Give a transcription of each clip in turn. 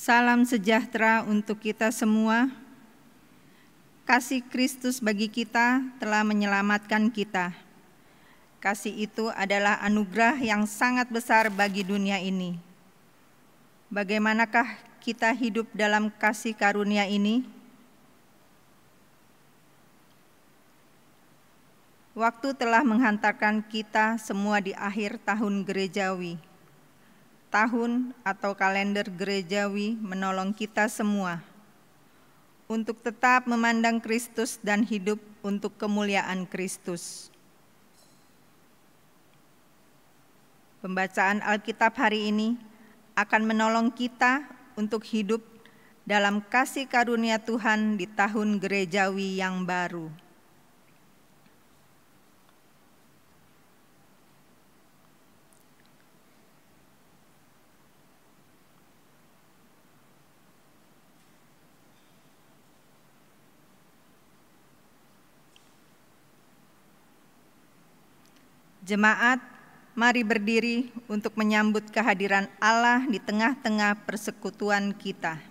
Salam sejahtera untuk kita semua. Kasih Kristus bagi kita telah menyelamatkan kita. Kasih itu adalah anugerah yang sangat besar bagi dunia ini. Bagaimanakah kita hidup dalam kasih karunia ini? Waktu telah menghantarkan kita semua di akhir tahun gerejawi. Tahun atau kalender gerejawi menolong kita semua untuk tetap memandang Kristus dan hidup untuk kemuliaan Kristus. Pembacaan Alkitab hari ini akan menolong kita untuk hidup dalam kasih karunia Tuhan di tahun gerejawi yang baru. Jemaat, mari berdiri untuk menyambut kehadiran Allah di tengah-tengah persekutuan kita.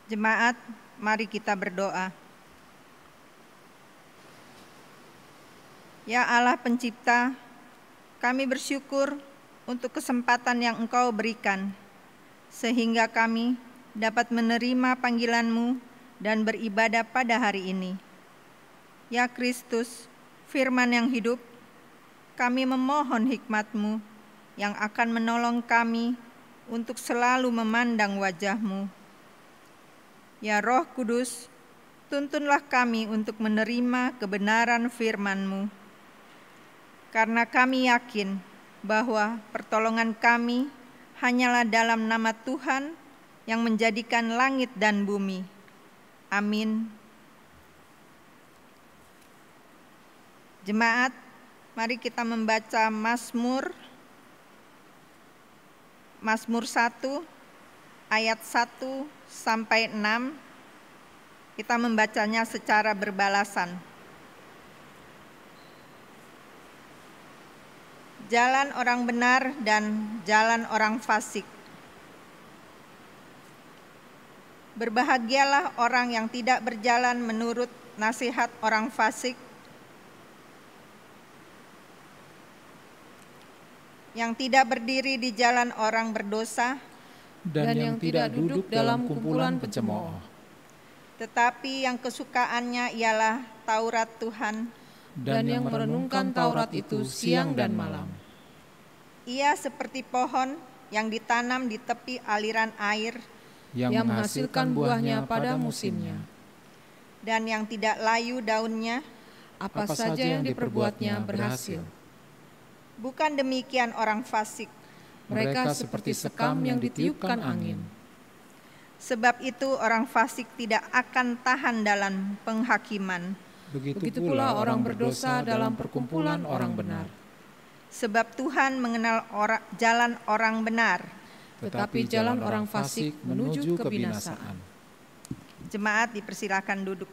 Jemaat, mari kita berdoa. Ya Allah Pencipta, kami bersyukur untuk kesempatan yang Engkau berikan, sehingga kami dapat menerima panggilan-Mu dan beribadah pada hari ini. Ya Kristus, firman yang hidup, kami memohon hikmat-Mu yang akan menolong kami untuk selalu memandang wajah-Mu. Ya Roh Kudus, tuntunlah kami untuk menerima kebenaran firman-Mu. Karena kami yakin bahwa pertolongan kami hanyalah dalam nama Tuhan yang menjadikan langit dan bumi. Amin. Jemaat, mari kita membaca Mazmur 1 ayat 1 sampai 6. Kita membacanya secara berbalasan. Jalan orang benar dan jalan orang fasik Berbahagialah orang yang tidak berjalan menurut nasihat orang fasik, yang tidak berdiri di jalan orang berdosa, dan yang tidak duduk dalam kumpulan pencemooh. Tetapi yang kesukaannya ialah Taurat Tuhan, dan yang merenungkan Taurat itu siang dan malam. Ia seperti pohon yang ditanam di tepi aliran air, yang menghasilkan buahnya pada musimnya, dan yang tidak layu daunnya, apa saja yang diperbuatnya berhasil. Bukan demikian orang fasik. Mereka seperti sekam yang ditiupkan angin. Sebab itu orang fasik tidak akan tahan dalam penghakiman. Begitu pula orang berdosa dalam perkumpulan orang benar. Sebab Tuhan mengenal jalan orang benar, tetapi jalan orang fasik menuju kebinasaan. Jemaat dipersilakan duduk.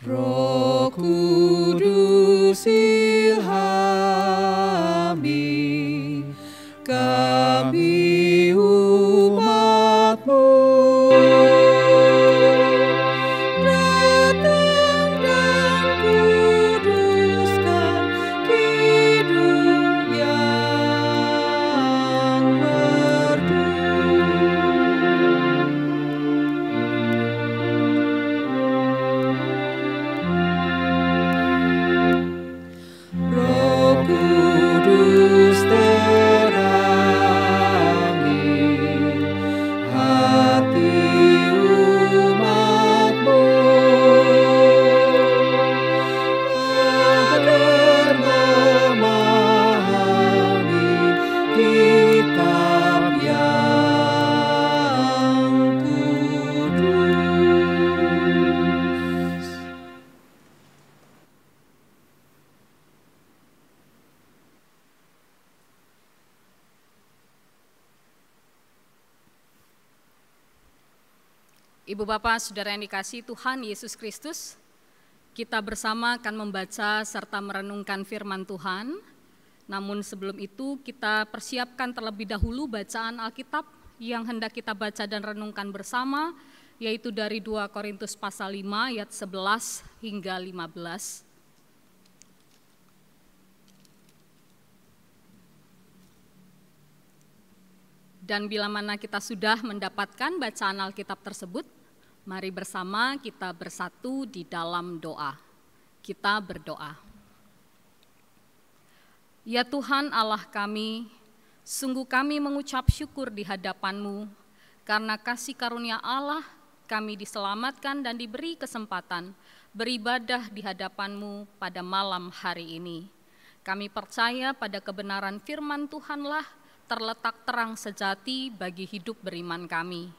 Roh Kudus ilhami kami umat-Mu, datang dan kuduskan hidup yang merdu. Ibu Bapak, Saudara yang dikasihi Tuhan Yesus Kristus, kita bersama akan membaca serta merenungkan firman Tuhan. Namun sebelum itu kita persiapkan terlebih dahulu bacaan Alkitab yang hendak kita baca dan renungkan bersama, yaitu dari 2 Korintus pasal 5 ayat 11 hingga 15. Dan bila mana kita sudah mendapatkan bacaan Alkitab tersebut, mari bersama kita bersatu di dalam doa. Kita berdoa. Ya Tuhan Allah kami, sungguh kami mengucap syukur di hadapan-Mu, karena kasih karunia Allah kami diselamatkan dan diberi kesempatan beribadah di hadapan-Mu pada malam hari ini. Kami percaya pada kebenaran firman Tuhanlah terletak terang sejati bagi hidup beriman kami.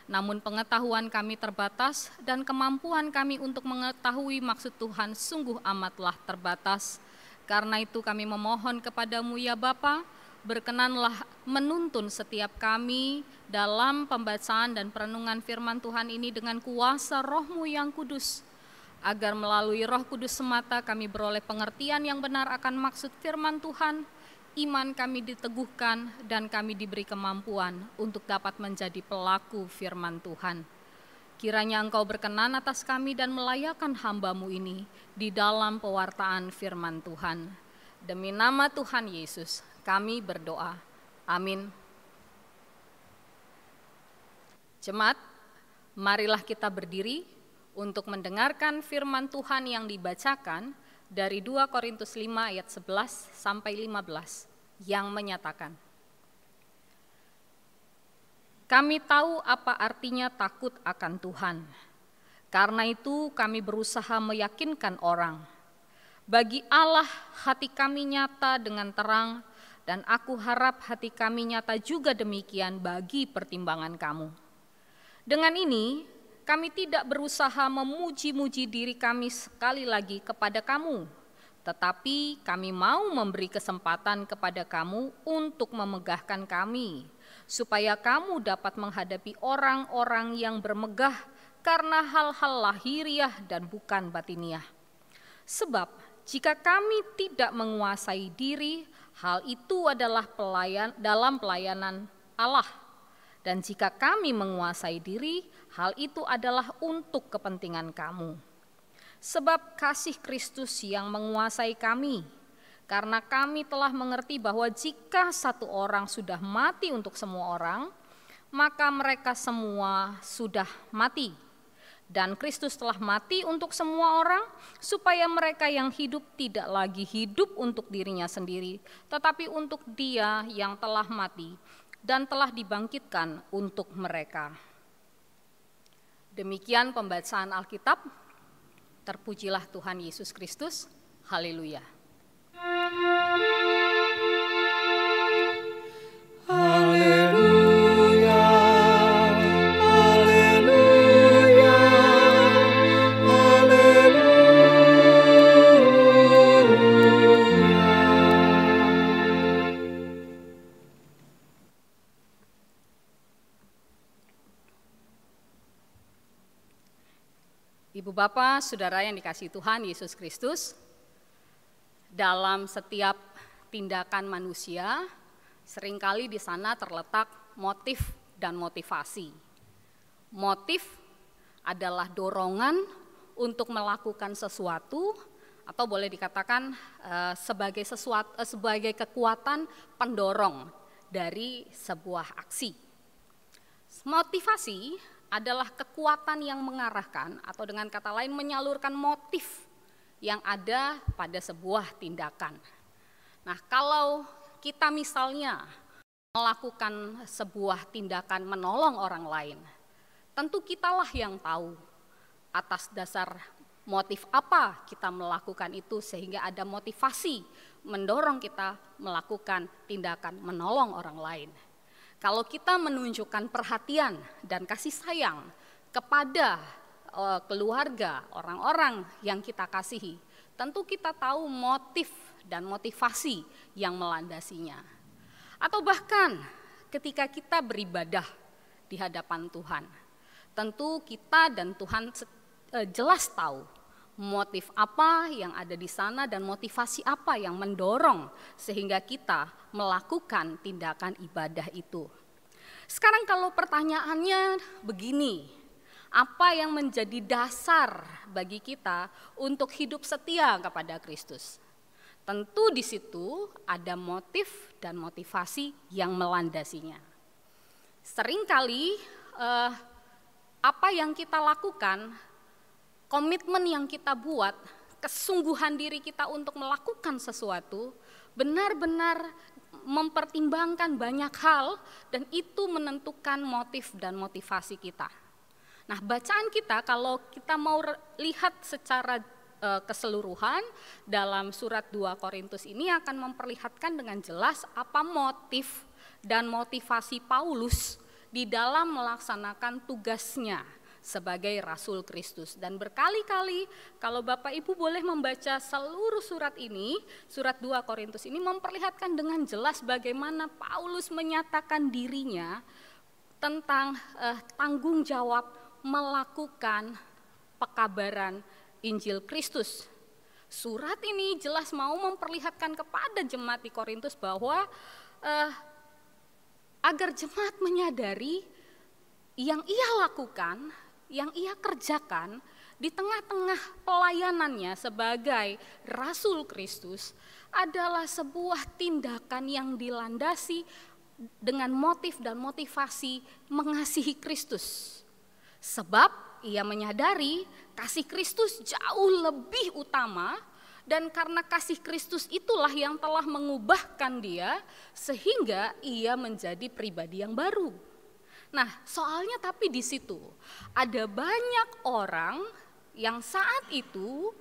Namun pengetahuan kami terbatas dan kemampuan kami untuk mengetahui maksud Tuhan sungguh amatlah terbatas. Karena itu kami memohon kepadamu ya Bapa, berkenanlah menuntun setiap kami dalam pembacaan dan perenungan firman Tuhan ini dengan kuasa Roh-Mu yang kudus, agar melalui Roh Kudus semata kami beroleh pengertian yang benar akan maksud firman Tuhan, iman kami diteguhkan dan kami diberi kemampuan untuk dapat menjadi pelaku firman Tuhan. Kiranya Engkau berkenan atas kami dan melayakkan hamba-Mu ini di dalam pewartaan firman Tuhan. Demi nama Tuhan Yesus kami berdoa. Amin. Jemaat, marilah kita berdiri untuk mendengarkan firman Tuhan yang dibacakan dari 2 Korintus 5 ayat 11 sampai 15 yang menyatakan, kami tahu apa artinya takut akan Tuhan. Karena itu kami berusaha meyakinkan orang. Bagi Allah hati kami nyata dengan terang, dan aku harap hati kami nyata juga demikian bagi pertimbangan kamu. Dengan ini, kami tidak berusaha memuji-muji diri kami sekali lagi kepada kamu, tetapi kami mau memberi kesempatan kepada kamu untuk memegahkan kami, supaya kamu dapat menghadapi orang-orang yang bermegah karena hal-hal lahiriah dan bukan batiniah. Sebab jika kami tidak menguasai diri, hal itu adalah dalam pelayanan Allah. Dan jika kami menguasai diri, hal itu adalah untuk kepentingan kamu. Sebab kasih Kristus yang menguasai kami, karena kami telah mengerti bahwa jika satu orang sudah mati untuk semua orang, maka mereka semua sudah mati. Dan Kristus telah mati untuk semua orang, supaya mereka yang hidup tidak lagi hidup untuk dirinya sendiri, tetapi untuk Dia yang telah mati dan telah dibangkitkan untuk mereka. Demikian pembacaan Alkitab. Terpujilah Tuhan Yesus Kristus. Haleluya. Haleluya, haleluya, Ibu Bapa, Saudara yang dikasihi Tuhan Yesus Kristus, dalam setiap tindakan manusia, seringkali di sana terletak motif dan motivasi. Motif adalah dorongan untuk melakukan sesuatu, atau boleh dikatakan sebagai kekuatan pendorong dari sebuah aksi. Motivasi adalah kekuatan yang mengarahkan, atau dengan kata lain menyalurkan motif yang ada pada sebuah tindakan. Nah, kalau kita misalnya melakukan sebuah tindakan menolong orang lain, tentu kitalah yang tahu atas dasar motif apa kita melakukan itu, sehingga ada motivasi mendorong kita melakukan tindakan menolong orang lain. Kalau kita menunjukkan perhatian dan kasih sayang kepada keluarga, orang-orang yang kita kasihi, tentu kita tahu motif dan motivasi yang melandasinya. Atau bahkan ketika kita beribadah di hadapan Tuhan, tentu kita dan Tuhan jelas tahu motif apa yang ada di sana dan motivasi apa yang mendorong sehingga kita melakukan tindakan ibadah itu. Sekarang kalau pertanyaannya begini, apa yang menjadi dasar bagi kita untuk hidup setia kepada Kristus? Tentu di situ ada motif dan motivasi yang melandasinya. Seringkali apa yang kita lakukan, komitmen yang kita buat, kesungguhan diri kita untuk melakukan sesuatu, benar-benar mempertimbangkan banyak hal, dan itu menentukan motif dan motivasi kita. Nah, bacaan kita kalau kita mau lihat secara keseluruhan dalam surat 2 Korintus ini akan memperlihatkan dengan jelas apa motif dan motivasi Paulus di dalam melaksanakan tugasnya sebagai Rasul Kristus. Dan berkali-kali kalau Bapak Ibu boleh membaca seluruh surat ini, surat 2 Korintus ini memperlihatkan dengan jelas bagaimana Paulus menyatakan dirinya tentang tanggung jawab melakukan pekabaran Injil Kristus. Surat ini jelas mau memperlihatkan kepada jemaat di Korintus bahwa agar jemaat menyadari yang ia lakukan, yang ia kerjakan di tengah-tengah pelayanannya sebagai Rasul Kristus adalah sebuah tindakan yang dilandasi dengan motif dan motivasi mengasihi Kristus. Sebab ia menyadari kasih Kristus jauh lebih utama, dan karena kasih Kristus itulah yang telah mengubahkan dia sehingga ia menjadi pribadi yang baru. Nah, soalnya tapi di situ ada banyak orang yang saat itu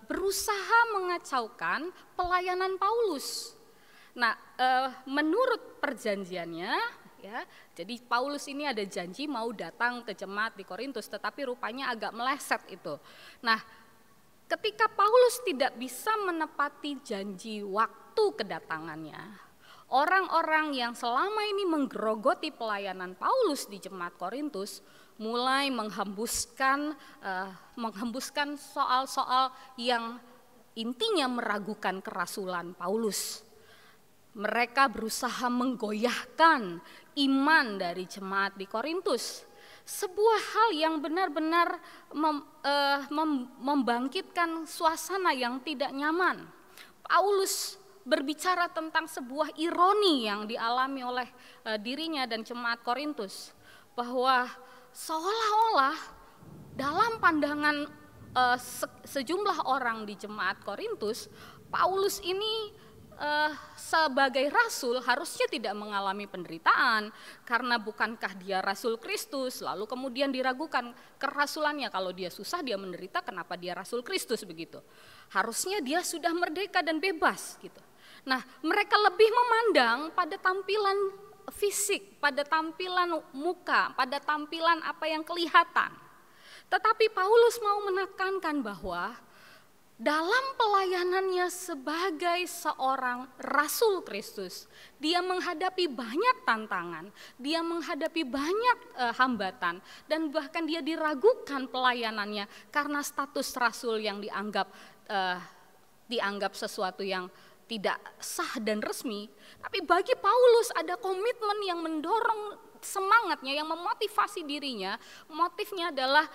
berusaha mengacaukan pelayanan Paulus. Nah, menurut perjanjiannya, ya, jadi Paulus ini ada janji mau datang ke jemaat di Korintus, tetapi rupanya agak meleset itu. Nah, ketika Paulus tidak bisa menepati janji waktu kedatangannya, orang-orang yang selama ini menggerogoti pelayanan Paulus di jemaat Korintus mulai menghembuskan soal-soal yang intinya meragukan kerasulan Paulus. Mereka berusaha menggoyahkan iman dari jemaat di Korintus. Sebuah hal yang benar-benar membangkitkan suasana yang tidak nyaman. Paulus berbicara tentang sebuah ironi yang dialami oleh dirinya dan jemaat Korintus, bahwa seolah-olah dalam pandangan sejumlah orang di jemaat Korintus, Paulus ini sebagai rasul harusnya tidak mengalami penderitaan, karena bukankah dia rasul Kristus, lalu kemudian diragukan kerasulannya. Kalau dia susah, dia menderita, kenapa dia rasul Kristus begitu? Harusnya dia sudah merdeka dan bebas gitu. Nah, mereka lebih memandang pada tampilan fisik, pada tampilan muka, pada tampilan apa yang kelihatan. Tetapi Paulus mau menekankan bahwa dalam pelayanannya sebagai seorang rasul Kristus, dia menghadapi banyak tantangan, dia menghadapi banyak hambatan, dan bahkan dia diragukan pelayanannya karena status rasul yang dianggap sesuatu yang tidak sah dan resmi. Tapi bagi Paulus ada komitmen yang mendorong semangatnya, yang memotivasi dirinya. Motifnya adalah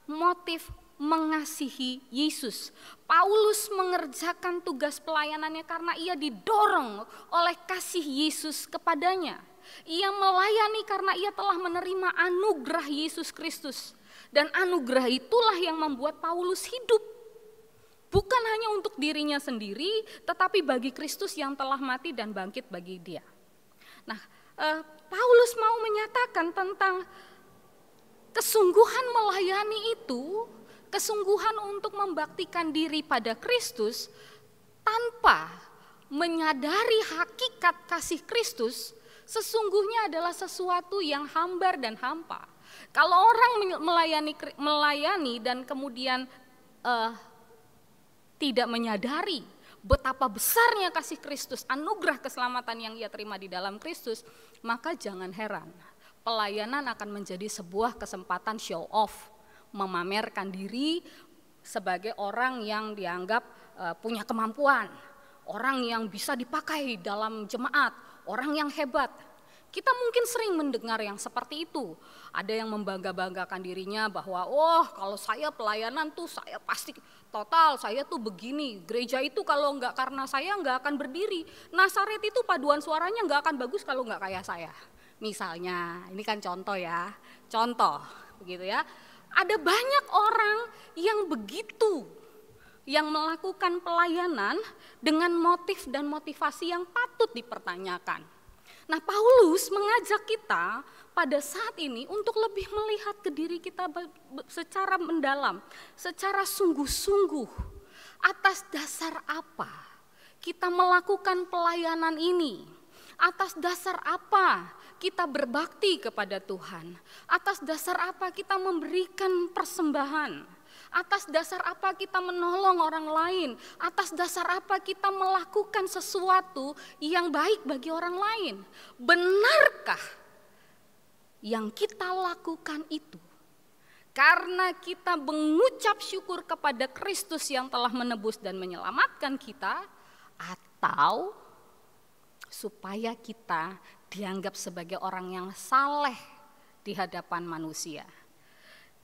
motif mengasihi Yesus. Paulus mengerjakan tugas pelayanannya karena ia didorong oleh kasih Yesus kepadanya. Ia melayani karena ia telah menerima anugerah Yesus Kristus. Dan anugerah itulah yang membuat Paulus hidup. Bukan hanya untuk dirinya sendiri, tetapi bagi Kristus yang telah mati dan bangkit bagi dia. Nah, Paulus mau menyatakan tentang kesungguhan melayani itu, kesungguhan untuk membaktikan diri pada Kristus tanpa menyadari hakikat kasih Kristus, sesungguhnya adalah sesuatu yang hambar dan hampa. Kalau orang melayani dan kemudian tidak menyadari betapa besarnya kasih Kristus, anugerah keselamatan yang ia terima di dalam Kristus, maka jangan heran pelayanan akan menjadi sebuah kesempatan show off, memamerkan diri sebagai orang yang dianggap punya kemampuan, orang yang bisa dipakai dalam jemaat, orang yang hebat. Kita mungkin sering mendengar yang seperti itu. Ada yang membangga-banggakan dirinya bahwa kalau saya pelayanan tuh saya pasti total, saya tuh begini. Gereja itu kalau enggak karena saya enggak akan berdiri. Nasaret itu paduan suaranya enggak akan bagus kalau enggak kayak saya. Misalnya, ini kan contoh ya. Contoh begitu ya. Ada banyak orang yang begitu, yang melakukan pelayanan dengan motif dan motivasi yang patut dipertanyakan. Nah, Paulus mengajak kita pada saat ini untuk lebih melihat ke diri kita secara mendalam, secara sungguh-sungguh. Atas dasar apa kita melakukan pelayanan ini? Atas dasar apa kita berbakti kepada Tuhan? Atas dasar apa kita memberikan persembahan? Atas dasar apa kita menolong orang lain? Atas dasar apa kita melakukan sesuatu yang baik bagi orang lain? Benarkah yang kita lakukan itu karena kita mengucap syukur kepada Kristus yang telah menebus dan menyelamatkan kita, atau supaya kita dianggap sebagai orang yang saleh di hadapan manusia?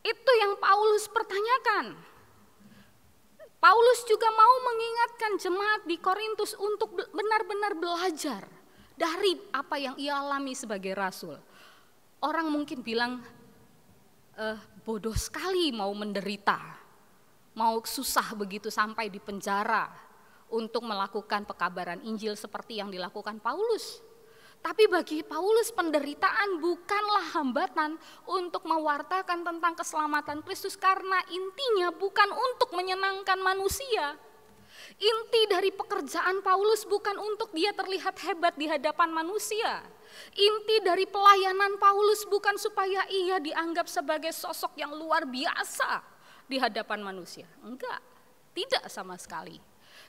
Itu yang Paulus pertanyakan. Paulus juga mau mengingatkan jemaat di Korintus untuk benar-benar belajar dari apa yang ia alami sebagai rasul. Orang mungkin bilang, bodoh sekali mau menderita, mau susah begitu sampai di penjara untuk melakukan pekabaran Injil seperti yang dilakukan Paulus. Tapi bagi Paulus penderitaan bukanlah hambatan untuk mewartakan tentang keselamatan Kristus, karena intinya bukan untuk menyenangkan manusia. Inti dari pekerjaan Paulus bukan untuk dia terlihat hebat di hadapan manusia. Inti dari pelayanan Paulus bukan supaya ia dianggap sebagai sosok yang luar biasa di hadapan manusia. Enggak, tidak sama sekali.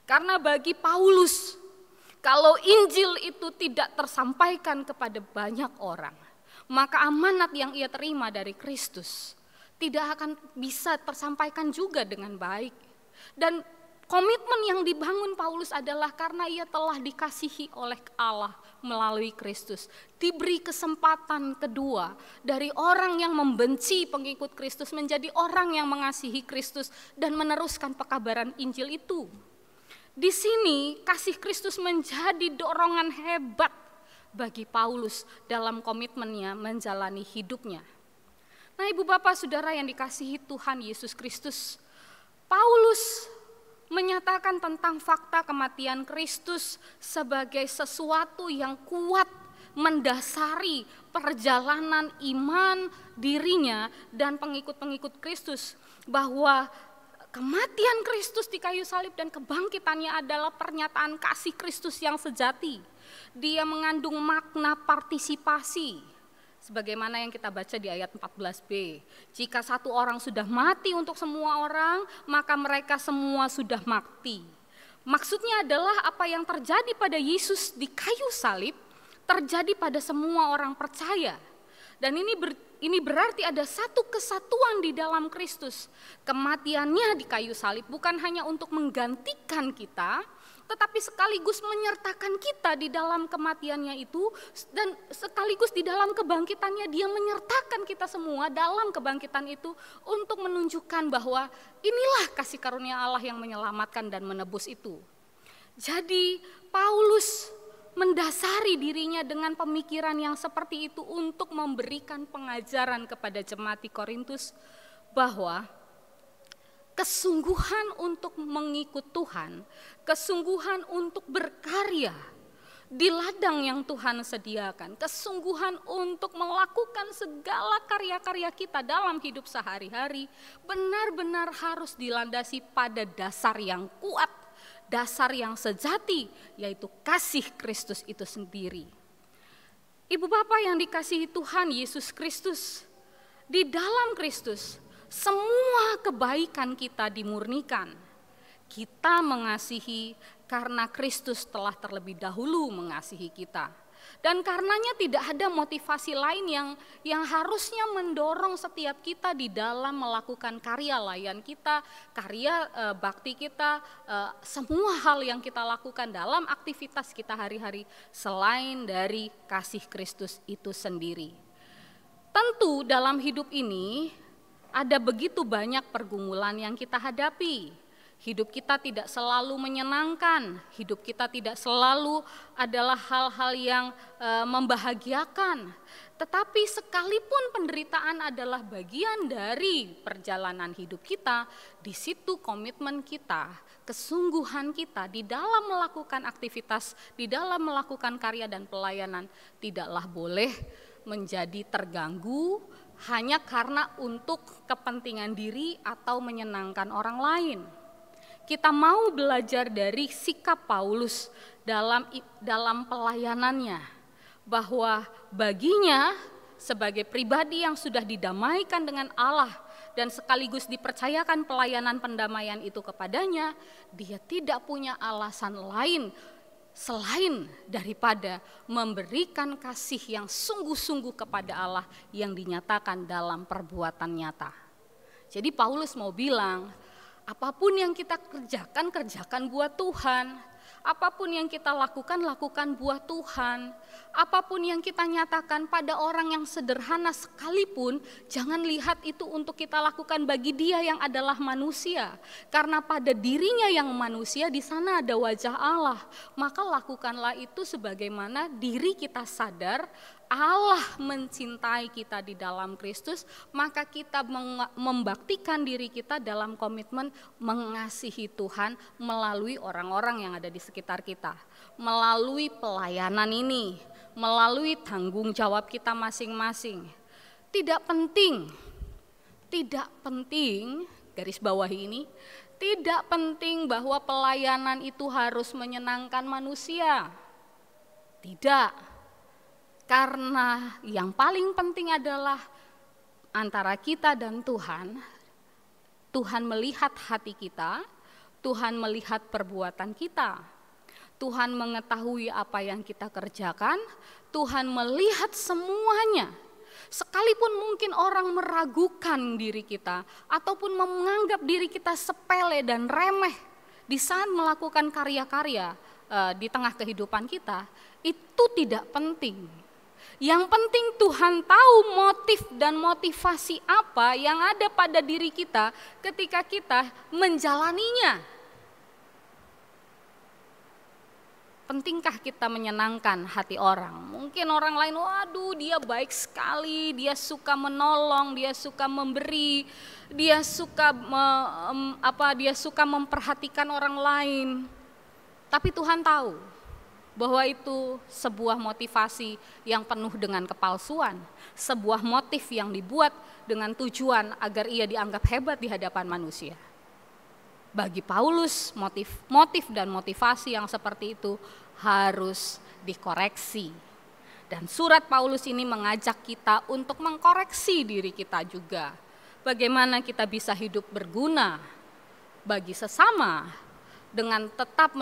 Karena bagi Paulus, Kalau Injil itu tidak tersampaikan kepada banyak orang, maka amanat yang ia terima dari Kristus tidak akan bisa tersampaikan juga dengan baik. Dan komitmen yang dibangun Paulus adalah karena ia telah dikasihi oleh Allah melalui Kristus. Diberi kesempatan kedua dari orang yang membenci pengikut Kristus menjadi orang yang mengasihi Kristus dan meneruskan pekabaran Injil itu. Di sini kasih Kristus menjadi dorongan hebat bagi Paulus dalam komitmennya menjalani hidupnya. Nah, Ibu Bapak Saudara yang dikasihi Tuhan Yesus Kristus, Paulus menyatakan tentang fakta kematian Kristus sebagai sesuatu yang kuat mendasari perjalanan iman dirinya dan pengikut-pengikut Kristus, bahwa kematian Kristus di kayu salib dan kebangkitannya adalah pernyataan kasih Kristus yang sejati. Dia mengandung makna partisipasi, sebagaimana yang kita baca di ayat 14b. Jika satu orang sudah mati untuk semua orang, maka mereka semua sudah mati. Maksudnya adalah apa yang terjadi pada Yesus di kayu salib terjadi pada semua orang percaya. Dan ini berarti ada satu kesatuan di dalam Kristus. Kematiannya di kayu salib bukan hanya untuk menggantikan kita, tetapi sekaligus menyertakan kita di dalam kematiannya itu, dan sekaligus di dalam kebangkitannya dia menyertakan kita semua dalam kebangkitan itu untuk menunjukkan bahwa inilah kasih karunia Allah yang menyelamatkan dan menebus itu. Jadi Paulus mendasari dirinya dengan pemikiran yang seperti itu untuk memberikan pengajaran kepada jemaat di Korintus bahwa kesungguhan untuk mengikut Tuhan, kesungguhan untuk berkarya di ladang yang Tuhan sediakan, kesungguhan untuk melakukan segala karya-karya kita dalam hidup sehari-hari benar-benar harus dilandasi pada dasar yang kuat, dasar yang sejati, yaitu kasih Kristus itu sendiri. Ibu Bapak yang dikasihi Tuhan Yesus Kristus, di dalam Kristus semua kebaikan kita dimurnikan. Kita mengasihi karena Kristus telah terlebih dahulu mengasihi kita. Dan karenanya tidak ada motivasi lain yang harusnya mendorong setiap kita di dalam melakukan karya layan kita, karya bakti kita, semua hal yang kita lakukan dalam aktivitas kita hari-hari selain dari kasih Kristus itu sendiri. Tentu dalam hidup ini ada begitu banyak pergumulan yang kita hadapi. Hidup kita tidak selalu menyenangkan, hidup kita tidak selalu adalah hal-hal yang membahagiakan. Tetapi sekalipun penderitaan adalah bagian dari perjalanan hidup kita, di situ komitmen kita, kesungguhan kita di dalam melakukan aktivitas, di dalam melakukan karya dan pelayanan tidaklah boleh menjadi terganggu hanya karena untuk kepentingan diri atau menyenangkan orang lain. Kita mau belajar dari sikap Paulus dalam pelayanannya, bahwa baginya sebagai pribadi yang sudah didamaikan dengan Allah dan sekaligus dipercayakan pelayanan pendamaian itu kepadanya, dia tidak punya alasan lain selain daripada memberikan kasih yang sungguh-sungguh kepada Allah yang dinyatakan dalam perbuatan nyata. Jadi Paulus mau bilang, apapun yang kita kerjakan, kerjakan buat Tuhan. Apapun yang kita lakukan, lakukan buat Tuhan. Apapun yang kita nyatakan pada orang yang sederhana sekalipun, jangan lihat itu untuk kita lakukan bagi dia yang adalah manusia. Karena pada dirinya yang manusia di sana ada wajah Allah. Maka lakukanlah itu sebagaimana diri kita sadar Allah mencintai kita di dalam Kristus, maka kita membaktikan diri kita dalam komitmen mengasihi Tuhan melalui orang-orang yang ada di sekitar kita, melalui pelayanan ini, melalui tanggung jawab kita masing-masing. Tidak penting, garis bawahi ini, tidak penting bahwa pelayanan itu harus menyenangkan manusia. Tidak. Karena yang paling penting adalah antara kita dan Tuhan. Tuhan melihat hati kita, Tuhan melihat perbuatan kita. Tuhan mengetahui apa yang kita kerjakan, Tuhan melihat semuanya. Sekalipun mungkin orang meragukan diri kita ataupun menganggap diri kita sepele dan remeh di saat melakukan karya-karya di tengah kehidupan kita, itu tidak penting. Yang penting Tuhan tahu motif dan motivasi apa yang ada pada diri kita ketika kita menjalaninya. Pentingkah kita menyenangkan hati orang? Mungkin orang lain, waduh dia baik sekali, dia suka menolong, dia suka memberi, dia suka memperhatikan orang lain. Tapi Tuhan tahu bahwa itu sebuah motivasi yang penuh dengan kepalsuan, sebuah motif yang dibuat dengan tujuan agar ia dianggap hebat di hadapan manusia. Bagi Paulus, motif dan motivasi yang seperti itu harus dikoreksi. Dan surat Paulus ini mengajak kita untuk mengkoreksi diri kita juga. Bagaimana kita bisa hidup berguna bagi sesama dengan tetap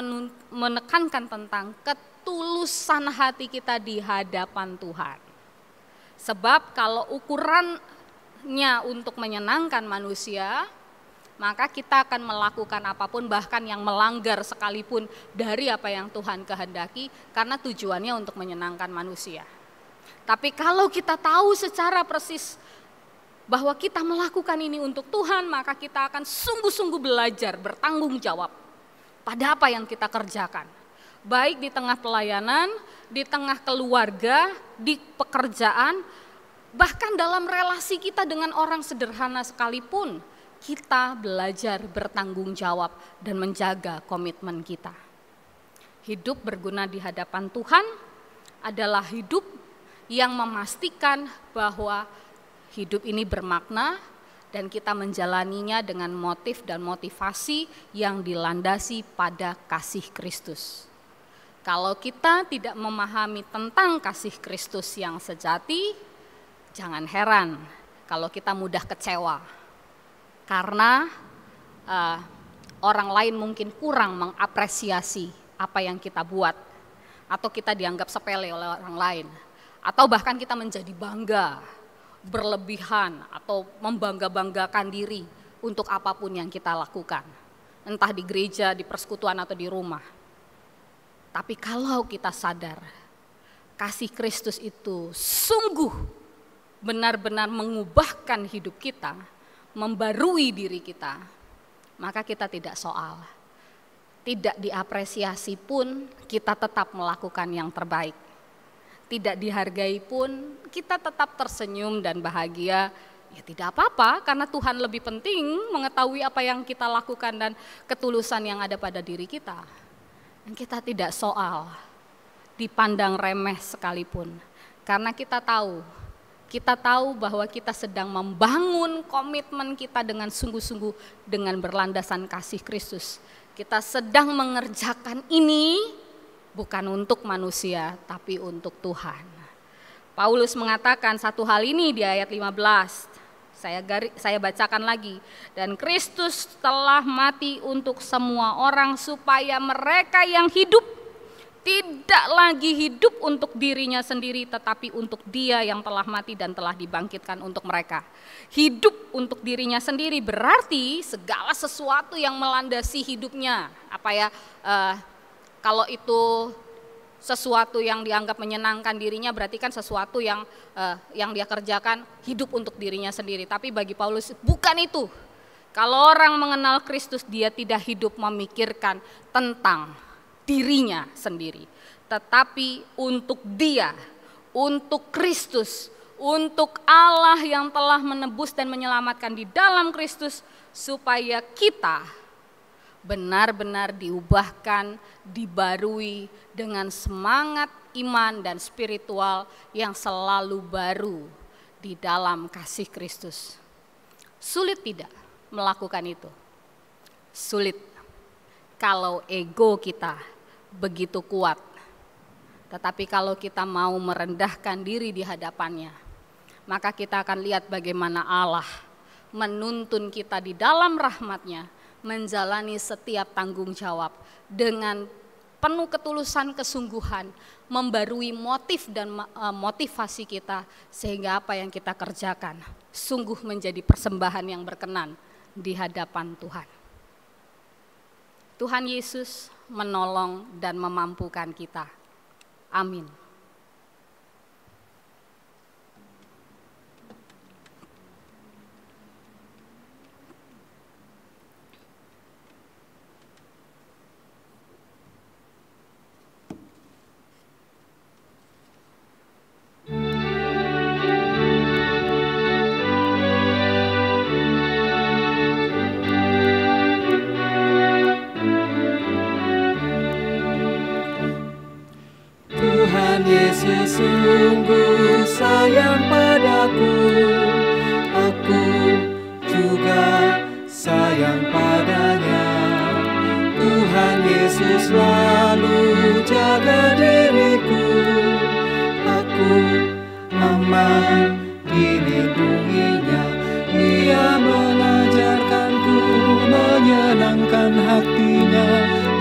menekankan tentang ketulusan hati kita di hadapan Tuhan. Sebab kalau ukurannya untuk menyenangkan manusia, maka kita akan melakukan apapun bahkan yang melanggar sekalipun dari apa yang Tuhan kehendaki karena tujuannya untuk menyenangkan manusia. Tapi kalau kita tahu secara persis bahwa kita melakukan ini untuk Tuhan, maka kita akan sungguh-sungguh belajar bertanggung jawab pada apa yang kita kerjakan. Baik di tengah pelayanan, di tengah keluarga, di pekerjaan, bahkan dalam relasi kita dengan orang sederhana sekalipun. Kita belajar bertanggung jawab dan menjaga komitmen kita. Hidup berguna di hadapan Tuhan adalah hidup yang memastikan bahwa hidup ini bermakna dan kita menjalaninya dengan motif dan motivasi yang dilandasi pada kasih Kristus. Kalau kita tidak memahami tentang kasih Kristus yang sejati, jangan heran kalau kita mudah kecewa. Karena orang lain mungkin kurang mengapresiasi apa yang kita buat, atau kita dianggap sepele oleh orang lain, atau bahkan kita menjadi bangga, berlebihan, atau membangga-banggakan diri untuk apapun yang kita lakukan, entah di gereja, di persekutuan, atau di rumah. Tapi kalau kita sadar, kasih Kristus itu sungguh benar-benar mengubahkan hidup kita, membarui diri kita, maka kita tidak soal. Tidak diapresiasi pun kita tetap melakukan yang terbaik. Tidak dihargai pun kita tetap tersenyum dan bahagia. Ya tidak apa-apa karena Tuhan lebih penting mengetahui apa yang kita lakukan dan ketulusan yang ada pada diri kita. Dan kita tidak soal dipandang remeh sekalipun. Karena kita tahu bahwa kita sedang membangun komitmen kita dengan sungguh-sungguh dengan berlandasan kasih Kristus. Kita sedang mengerjakan ini bukan untuk manusia tapi untuk Tuhan. Paulus mengatakan satu hal ini di ayat 15. Saya bacakan lagi. Dan Kristus telah mati untuk semua orang supaya mereka yang hidup tidak lagi hidup untuk dirinya sendiri, tetapi untuk Dia yang telah mati dan telah dibangkitkan untuk mereka. Hidup untuk dirinya sendiri berarti segala sesuatu yang melandasi hidupnya. Kalau itu sesuatu yang dianggap menyenangkan dirinya, berarti kan sesuatu yang dia kerjakan hidup untuk dirinya sendiri. Tapi bagi Paulus bukan itu. Kalau orang mengenal Kristus, dia tidak hidup memikirkan tentang dirinya sendiri, tetapi untuk Dia, untuk Kristus, untuk Allah yang telah menebus dan menyelamatkan di dalam Kristus, supaya kita benar-benar diubahkan, dibarui dengan semangat iman dan spiritual yang selalu baru di dalam kasih Kristus. Sulit tidak melakukan itu? Sulit kalau ego kita begitu kuat. Tetapi kalau kita mau merendahkan diri di hadapannya, maka kita akan lihat bagaimana Allah menuntun kita di dalam rahmat-Nya menjalani setiap tanggung jawab dengan penuh ketulusan kesungguhan, membarui motif dan motivasi kita, sehingga apa yang kita kerjakan sungguh menjadi persembahan yang berkenan di hadapan Tuhan. Tuhan Yesus menolong dan memampukan kita. Amin. Tuhan Yesus sungguh sayang padaku, aku juga sayang padanya. Tuhan Yesus selalu jaga diriku, aku aman dilindunginya. Ia mengajarkanku menyenangkan hatinya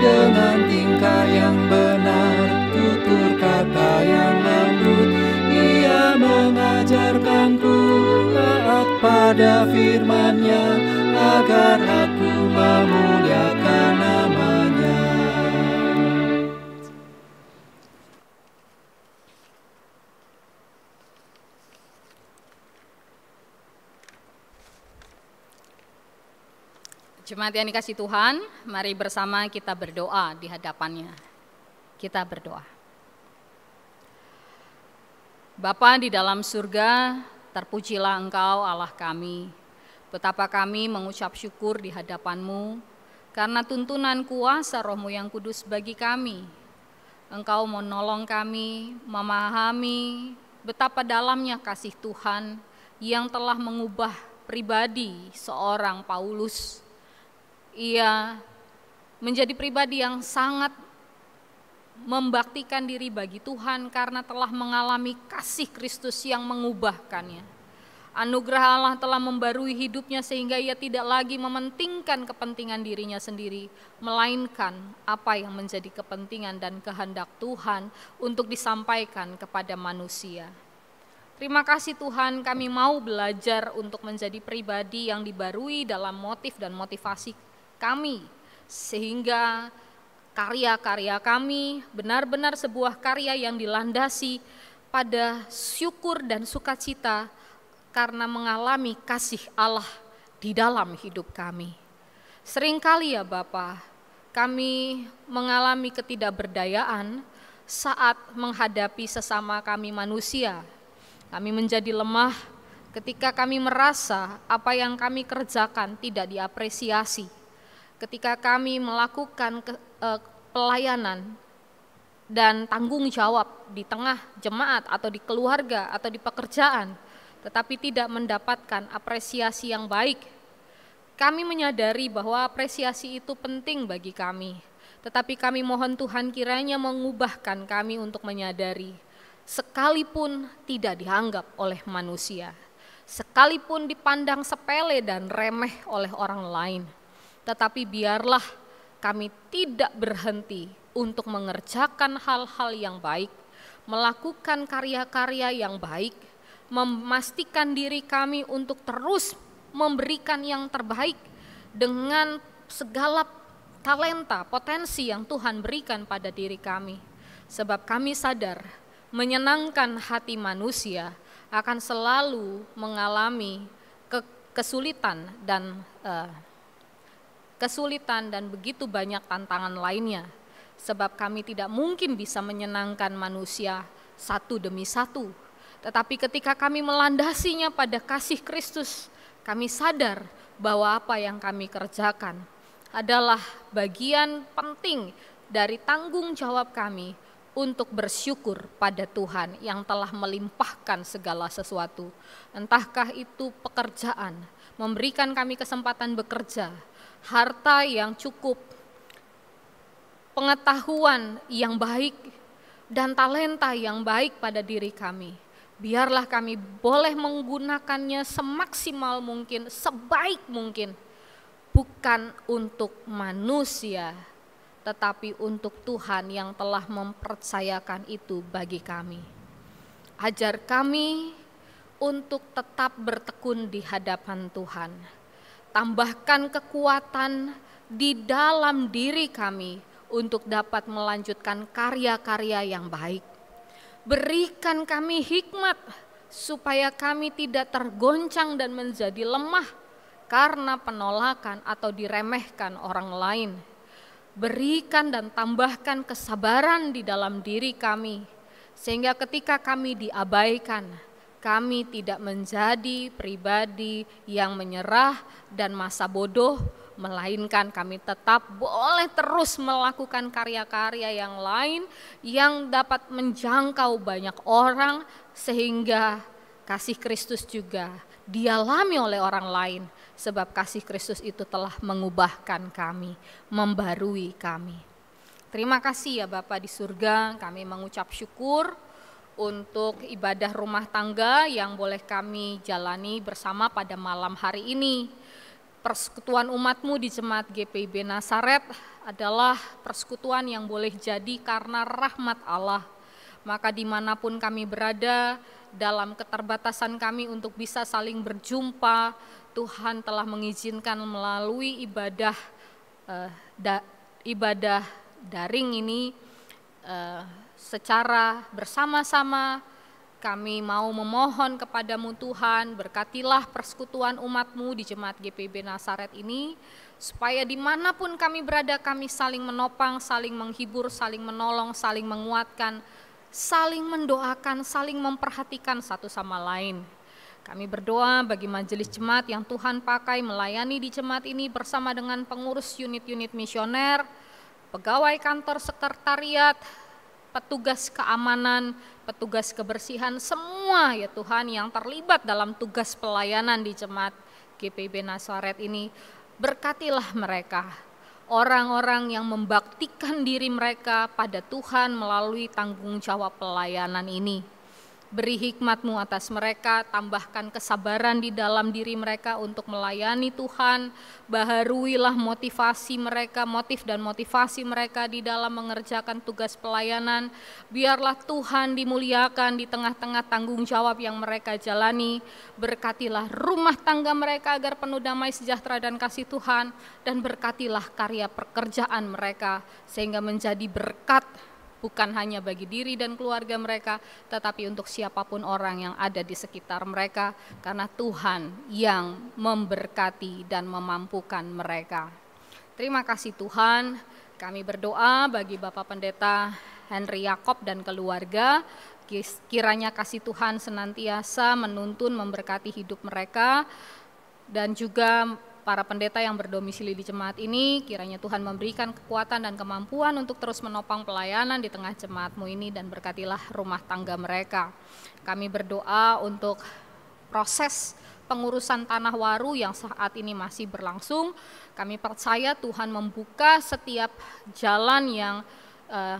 dengan tingkah yang benar, tutur kata yang lembut. Ia mengajarkanku taat pada firman-Nya agar aku memuliakan nama-Nya. Jemaat yang dikasihi Tuhan, mari bersama kita berdoa di hadapan-Nya. Kita berdoa. Bapa di dalam surga, terpujilah Engkau Allah kami. Betapa kami mengucap syukur di hadapan-Mu, karena tuntunan kuasa Roh-Mu yang kudus bagi kami. Engkau menolong kami, memahami betapa dalamnya kasih Tuhan yang telah mengubah pribadi seorang Paulus. Ia menjadi pribadi yang sangat membaktikan diri bagi Tuhan karena telah mengalami kasih Kristus yang mengubahkannya. Anugerah Allah telah membarui hidupnya sehingga ia tidak lagi mementingkan kepentingan dirinya sendiri, melainkan apa yang menjadi kepentingan dan kehendak Tuhan untuk disampaikan kepada manusia. Terima kasih Tuhan, kami mau belajar untuk menjadi pribadi yang dibarui dalam motif dan motivasi kami, sehingga karya-karya kami benar-benar sebuah karya yang dilandasi pada syukur dan sukacita karena mengalami kasih Allah di dalam hidup kami. Seringkali ya Bapa, kami mengalami ketidakberdayaan saat menghadapi sesama kami manusia. Kami menjadi lemah ketika kami merasa apa yang kami kerjakan tidak diapresiasi. Ketika kami melakukan pelayanan dan tanggung jawab di tengah jemaat atau di keluarga atau di pekerjaan, tetapi tidak mendapatkan apresiasi yang baik, kami menyadari bahwa apresiasi itu penting bagi kami. Tetapi kami mohon Tuhan kiranya mengubahkan kami untuk menyadari, sekalipun tidak dianggap oleh manusia, sekalipun dipandang sepele dan remeh oleh orang lain, tetapi biarlah kami tidak berhenti untuk mengerjakan hal-hal yang baik, melakukan karya-karya yang baik, memastikan diri kami untuk terus memberikan yang terbaik dengan segala talenta, potensi yang Tuhan berikan pada diri kami. Sebab kami sadar menyenangkan hati manusia akan selalu mengalami kesulitan dan begitu banyak tantangan lainnya. Sebab kami tidak mungkin bisa menyenangkan manusia satu demi satu. Tetapi ketika kami melandasinya pada kasih Kristus, kami sadar bahwa apa yang kami kerjakan adalah bagian penting dari tanggung jawab kami untuk bersyukur pada Tuhan yang telah melimpahkan segala sesuatu. Entahkah itu pekerjaan, memberikan kami kesempatan bekerja, harta yang cukup, pengetahuan yang baik, dan talenta yang baik pada diri kami. Biarlah kami boleh menggunakannya semaksimal mungkin, sebaik mungkin, bukan untuk manusia, tetapi untuk Tuhan yang telah mempercayakan itu bagi kami. Ajar kami untuk tetap bertekun di hadapan Tuhan. Tambahkan kekuatan di dalam diri kami untuk dapat melanjutkan karya-karya yang baik. Berikan kami hikmat supaya kami tidak tergoncang dan menjadi lemah karena penolakan atau diremehkan orang lain. Berikan dan tambahkan kesabaran di dalam diri kami, sehingga ketika kami diabaikan, kami tidak menjadi pribadi yang menyerah dan masa bodoh, melainkan kami tetap boleh terus melakukan karya-karya yang lain yang dapat menjangkau banyak orang, sehingga kasih Kristus juga dialami oleh orang lain, sebab kasih Kristus itu telah mengubahkan kami, membarui kami. Terima kasih ya Bapa di surga, kami mengucap syukur untuk ibadah rumah tangga yang boleh kami jalani bersama pada malam hari ini. Persekutuan umat-Mu di Jemaat GPIB Nasaret adalah persekutuan yang boleh jadi karena rahmat Allah. Maka dimanapun kami berada, dalam keterbatasan kami untuk bisa saling berjumpa, Tuhan telah mengizinkan melalui ibadah daring ini secara bersama-sama. Kami mau memohon kepadamu Tuhan, berkatilah persekutuan umat-Mu di Jemaat GPIB Nasaret ini, supaya dimanapun kami berada kami saling menopang, saling menghibur, saling menolong, saling menguatkan, saling mendoakan, saling memperhatikan satu sama lain. Kami berdoa bagi majelis jemaat yang Tuhan pakai melayani di jemaat ini bersama dengan pengurus unit-unit misioner, pegawai kantor sekretariat, petugas keamanan, petugas kebersihan, semua ya Tuhan yang terlibat dalam tugas pelayanan di Jemaat GPIB Nasaret ini. Berkatilah mereka, orang-orang yang membaktikan diri mereka pada Tuhan melalui tanggung jawab pelayanan ini. Beri hikmat-Mu atas mereka, tambahkan kesabaran di dalam diri mereka untuk melayani Tuhan, baharuilah motivasi mereka, motif dan motivasi mereka di dalam mengerjakan tugas pelayanan. Biarlah Tuhan dimuliakan di tengah-tengah tanggung jawab yang mereka jalani. Berkatilah rumah tangga mereka agar penuh damai sejahtera dan kasih Tuhan, dan berkatilah karya pekerjaan mereka sehingga menjadi berkat bukan hanya bagi diri dan keluarga mereka, tetapi untuk siapapun orang yang ada di sekitar mereka, karena Tuhan yang memberkati dan memampukan mereka. Terima kasih Tuhan, kami berdoa bagi Bapak Pendeta Henry Yakob dan keluarga, kiranya kasih Tuhan senantiasa menuntun memberkati hidup mereka, dan juga para pendeta yang berdomisili di jemaat ini, kiranya Tuhan memberikan kekuatan dan kemampuan untuk terus menopang pelayanan di tengah jemaat-Mu ini, dan berkatilah rumah tangga mereka. Kami berdoa untuk proses pengurusan Tanah Waru yang saat ini masih berlangsung. Kami percaya Tuhan membuka setiap jalan yang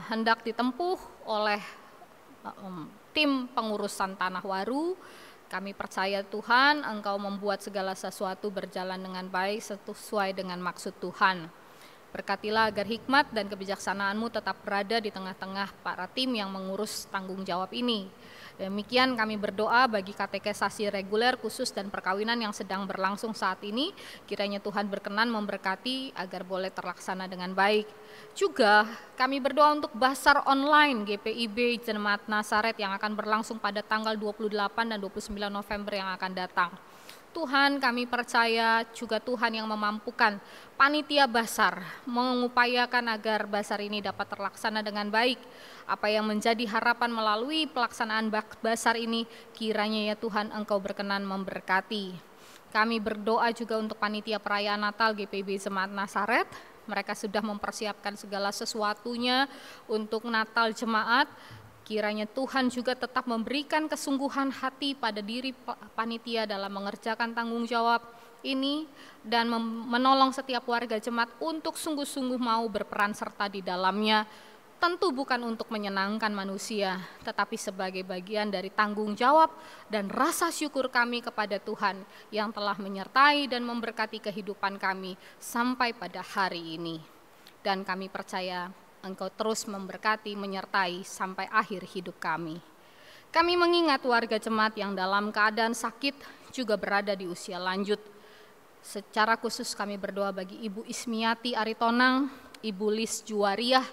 hendak ditempuh oleh tim pengurusan Tanah Waru. Kami percaya Tuhan, Engkau membuat segala sesuatu berjalan dengan baik sesuai dengan maksud Tuhan. Berkatilah agar hikmat dan kebijaksanaan-Mu tetap berada di tengah-tengah para tim yang mengurus tanggung jawab ini. Demikian kami berdoa bagi katekesasi reguler, khusus, dan perkawinan yang sedang berlangsung saat ini. Kiranya Tuhan berkenan memberkati agar boleh terlaksana dengan baik. Juga kami berdoa untuk basar online GPIB Jemaat Nasaret yang akan berlangsung pada tanggal 28 dan 29 November yang akan datang. Tuhan, kami percaya juga Tuhan yang memampukan panitia basar mengupayakan agar basar ini dapat terlaksana dengan baik. Apa yang menjadi harapan melalui pelaksanaan basar ini, kiranya ya Tuhan Engkau berkenan memberkati. Kami berdoa juga untuk panitia perayaan Natal GPIB Jemaat Nasaret. Mereka sudah mempersiapkan segala sesuatunya untuk Natal jemaat. Kiranya Tuhan juga tetap memberikan kesungguhan hati pada diri panitia dalam mengerjakan tanggung jawab ini, dan menolong setiap warga jemaat untuk sungguh-sungguh mau berperan serta di dalamnya. Tentu bukan untuk menyenangkan manusia, tetapi sebagai bagian dari tanggung jawab dan rasa syukur kami kepada Tuhan yang telah menyertai dan memberkati kehidupan kami sampai pada hari ini. dan kami percaya Engkau terus memberkati, menyertai sampai akhir hidup kami. Kami mengingat warga jemaat yang dalam keadaan sakit juga berada di usia lanjut. Secara khusus kami berdoa bagi Ibu Ismiati Aritonang, Ibu Lis Juwariah,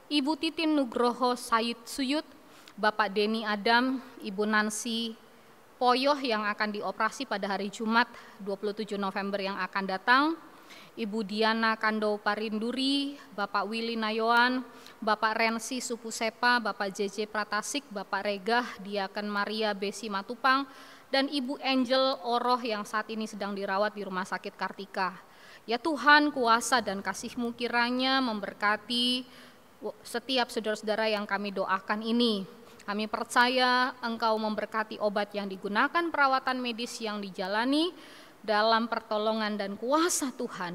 Ibu Titin Nugroho Said Suyut, Bapak Denny Adam, Ibu Nancy Poyoh yang akan dioperasi pada hari Jumat 27 November yang akan datang, Ibu Diana Kando Parinduri, Bapak Willy Nayoan, Bapak Rensi Supusepa, Bapak JJ Pratasik, Bapak Regah, Diaken Maria Besi Matupang, dan Ibu Angel Oroh yang saat ini sedang dirawat di Rumah Sakit Kartika. Ya Tuhan, kuasa dan kasih-Mu kiranya memberkati setiap saudara-saudara yang kami doakan ini. Kami percaya Engkau memberkati obat yang digunakan, perawatan medis yang dijalani, dalam pertolongan dan kuasa Tuhan,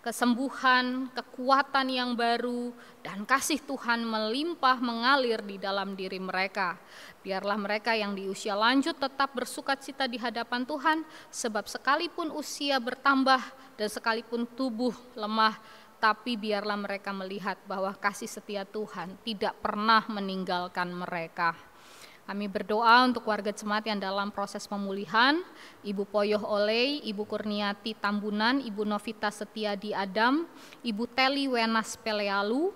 kesembuhan, kekuatan yang baru, dan kasih Tuhan melimpah mengalir di dalam diri mereka. Biarlah mereka yang di usia lanjut tetap bersukacita di hadapan Tuhan, sebab sekalipun usia bertambah dan sekalipun tubuh lemah, tapi biarlah mereka melihat bahwa kasih setia Tuhan tidak pernah meninggalkan mereka. Kami berdoa untuk warga jemaat yang dalam proses pemulihan, Ibu Poyoh Oley, Ibu Kurniati Tambunan, Ibu Novita Setiadi Adam, Ibu Teli Wenas Pelealu,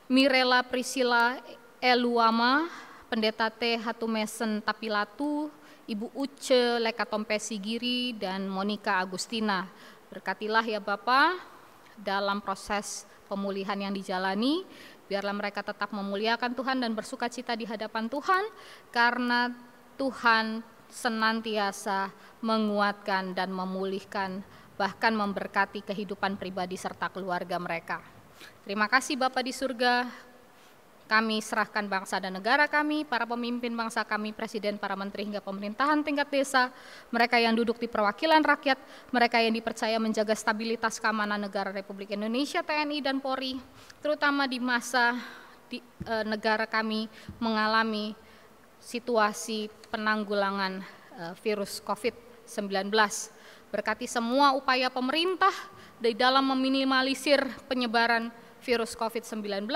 Mirela Priscilla Eluama, Pendeta T. Hatumesen Tapilatu, Ibu Uce Lekatompe Sigiri, dan Monica Agustina. Berkatilah ya Bapa dalam proses pemulihan yang dijalani. Biarlah mereka tetap memuliakan Tuhan dan bersukacita di hadapan Tuhan, karena Tuhan senantiasa menguatkan dan memulihkan, bahkan memberkati kehidupan pribadi serta keluarga mereka. Terima kasih Bapa di surga. Kami serahkan bangsa dan negara kami, para pemimpin bangsa kami, presiden, para menteri hingga pemerintahan tingkat desa, mereka yang duduk di perwakilan rakyat, mereka yang dipercaya menjaga stabilitas keamanan negara Republik Indonesia, TNI dan Polri, terutama di masa negara kami mengalami situasi penanggulangan virus COVID-19. Berkati semua upaya pemerintah di dalam meminimalisir penyebaran virus COVID-19,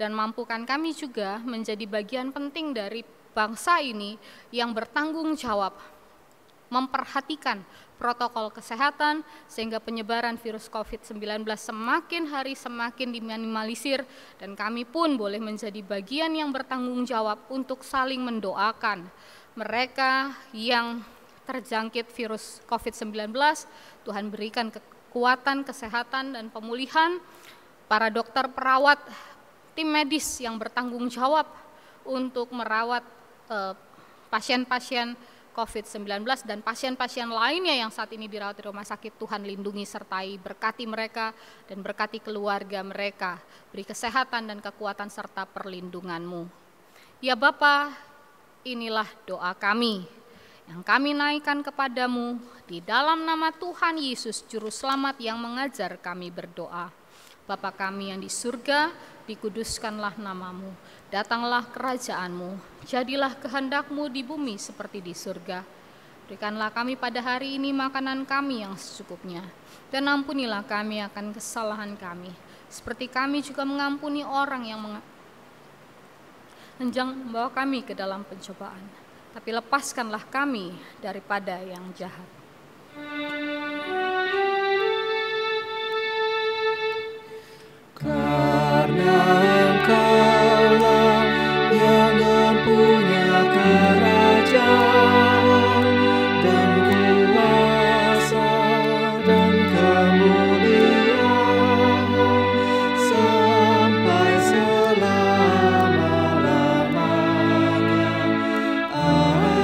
dan mampukan kami juga menjadi bagian penting dari bangsa ini yang bertanggung jawab memperhatikan protokol kesehatan sehingga penyebaran virus COVID-19 semakin hari semakin diminimalisir, dan kami pun boleh menjadi bagian yang bertanggung jawab untuk saling mendoakan mereka yang terjangkit virus COVID-19. Tuhan berikan kekuatan, kesehatan, dan pemulihan. Para dokter, perawat, tim medis yang bertanggung jawab untuk merawat pasien-pasien COVID-19 dan pasien-pasien lainnya yang saat ini dirawat di rumah sakit, Tuhan lindungi sertai, berkati mereka dan berkati keluarga mereka, beri kesehatan dan kekuatan serta perlindungan-Mu. Ya Bapa, inilah doa kami yang kami naikkan kepadamu di dalam nama Tuhan Yesus Juru Selamat yang mengajar kami berdoa. Bapa kami yang di surga, dikuduskanlah namamu, datanglah kerajaan-Mu, jadilah kehendak-Mu di bumi seperti di surga. Berikanlah kami pada hari ini makanan kami yang secukupnya, dan ampunilah kami akan kesalahan kami, seperti kami juga mengampuni orang yang menjang membawa kami ke dalam pencobaan, tapi lepaskanlah kami daripada yang jahat. Karena Engkaulah yang mempunya kerajaan dan kuasa dan kemuliaan sampai selama-lamanya. Amin.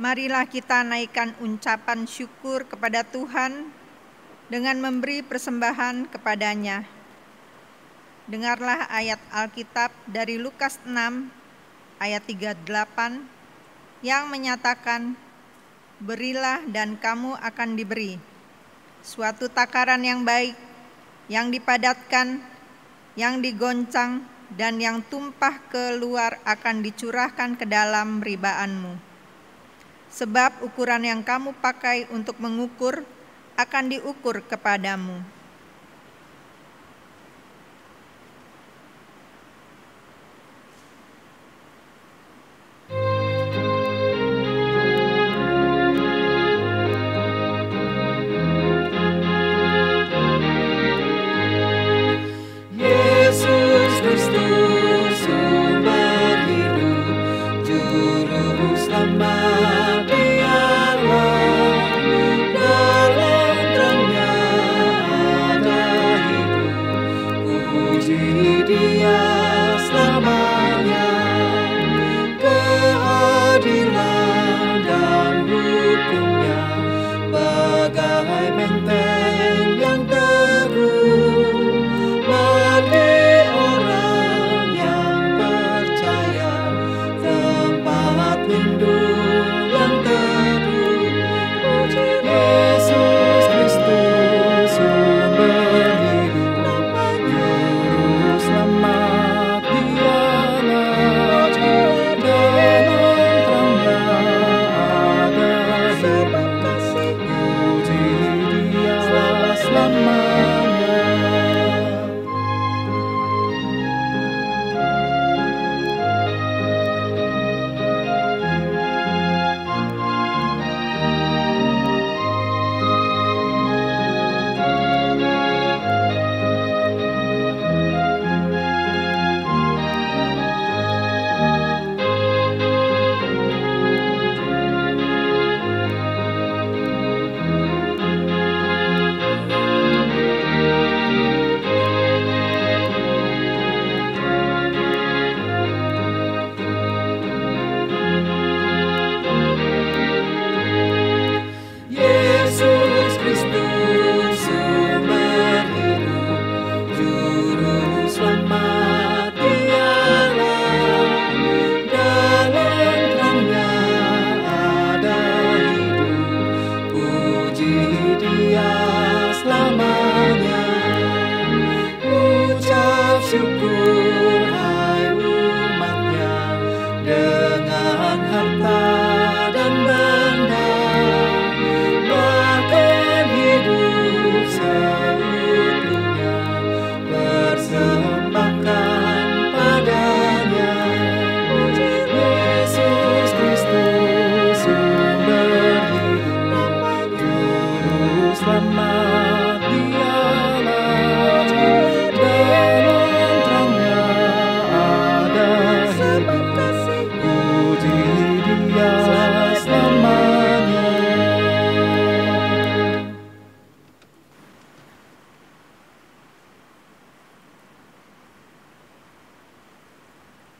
Marilah kita naikkan ucapan syukur kepada Tuhan dengan memberi persembahan kepadanya. Dengarlah ayat Alkitab dari Lukas 6 ayat 38 yang menyatakan, "Berilah dan kamu akan diberi." Suatu takaran yang baik, yang dipadatkan, yang digoncang, dan yang tumpah keluar akan dicurahkan ke dalam ribaanmu. Sebab ukuran yang kamu pakai untuk mengukur akan diukur kepadamu.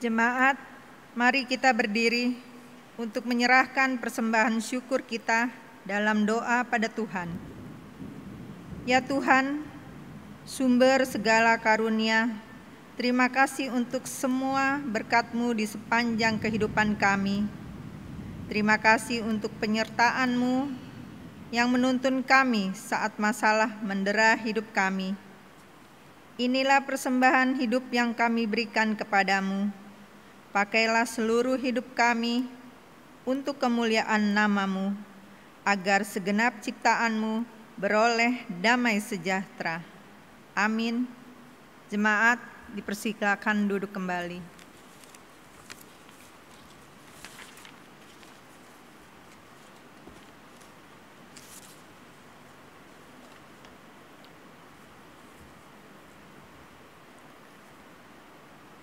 Jemaat, mari kita berdiri untuk menyerahkan persembahan syukur kita dalam doa pada Tuhan. Ya Tuhan, sumber segala karunia, terima kasih untuk semua berkat-Mu di sepanjang kehidupan kami. Terima kasih untuk penyertaan-Mu yang menuntun kami saat masalah mendera hidup kami. Inilah persembahan hidup yang kami berikan kepadamu. Pakailah seluruh hidup kami untuk kemuliaan nama-Mu, agar segenap ciptaan-Mu beroleh damai sejahtera. Amin. Jemaat dipersilakan duduk kembali.